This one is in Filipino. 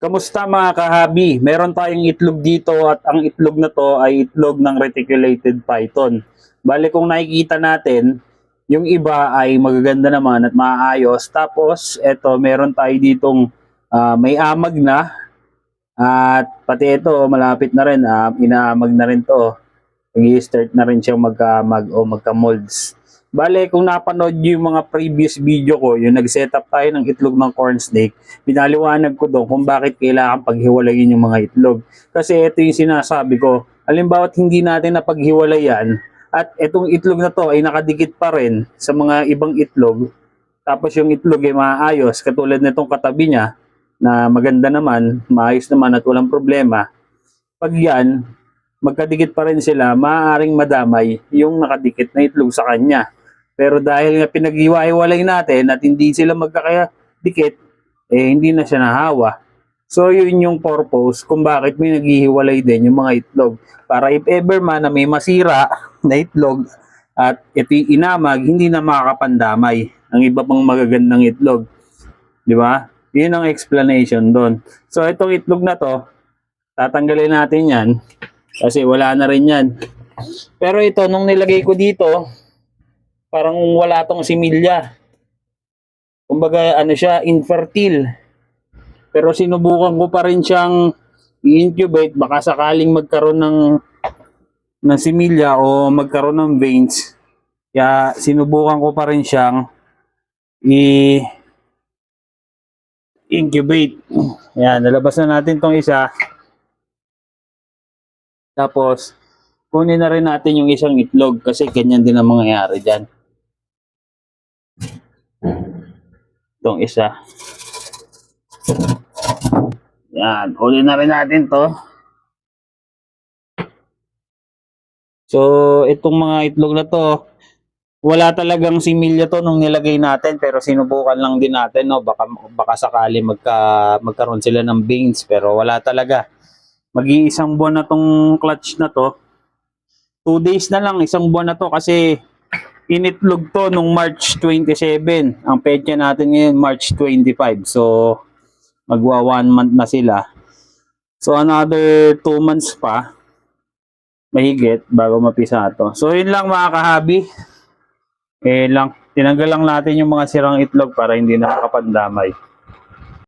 Kamusta mga kahabi? Meron tayong itlog dito at ang itlog na to ay itlog ng reticulated python. Bale kung nakikita natin, yung iba ay magaganda naman at maayos. Tapos eto meron tayo ditong may amag na at pati ito malapit na rin, inaamag na rin to. Nag-i-start na rin siyang magka-amag o magka-molds. Bale, kung napanood nyo yung mga previous video ko, yung nag-setup tayo ng itlog ng corn snake, pinaliwanag ko doon kung bakit kailangan paghiwalayin yung mga itlog. Kasi ito yung sinasabi ko, halimbawa hindi natin napaghiwalayan at itong itlog na to ay nakadikit pa rin sa mga ibang itlog, tapos yung itlog ay maayos, katulad nitong katabi niya na maganda naman, maayos naman at walang problema. Pag yan, magkadikit pa rin sila, maaaring madamay yung nakadikit na itlog sa kanya. Pero dahil nga pinag-iwa-iwalay natin at hindi sila magkakadikit, hindi na siya nahawa. So yun yung purpose kung bakit may naghihiwalay din yung mga itlog. Para if ever man na may masira na itlog at ito inamag, hindi na makakapandamay ang iba pang magagandang itlog. Di ba? Yun ang explanation doon. So itong itlog na to, tatanggalin natin yan kasi wala na rin yan. Pero ito, nung nilagay ko dito, parang wala tong similya. Kumbaga, ano siya, infertile. Pero sinubukan ko pa rin siyang i-incubate, baka sakaling magkaroon ng similya o magkaroon ng veins. Kaya sinubukan ko pa rin siyang i-incubate. Yan, nalabas na natin tong isa. Tapos, kunin na rin natin yung isang itlog kasi ganyan din ang mangyayari dyan. Itong isa. Yan, kunin na rin natin to. So, itong mga itlog na to, wala talagang similya to nung nilagay natin, pero sinubukan lang din natin, no? Baka sakali magkaroon sila ng veins, pero wala talaga. Mag-iisang buwan na tong clutch na to. 2 days na lang, isang buwan na to kasi initlog to nung March 27. Ang petsa natin ngayon March 25. So magwa 1 month na sila. So another 2 months pa mahigit bago mapisa to. So yun lang mga kahabi. Tinanggal lang natin yung mga sirang itlog para hindi nakakapandamay.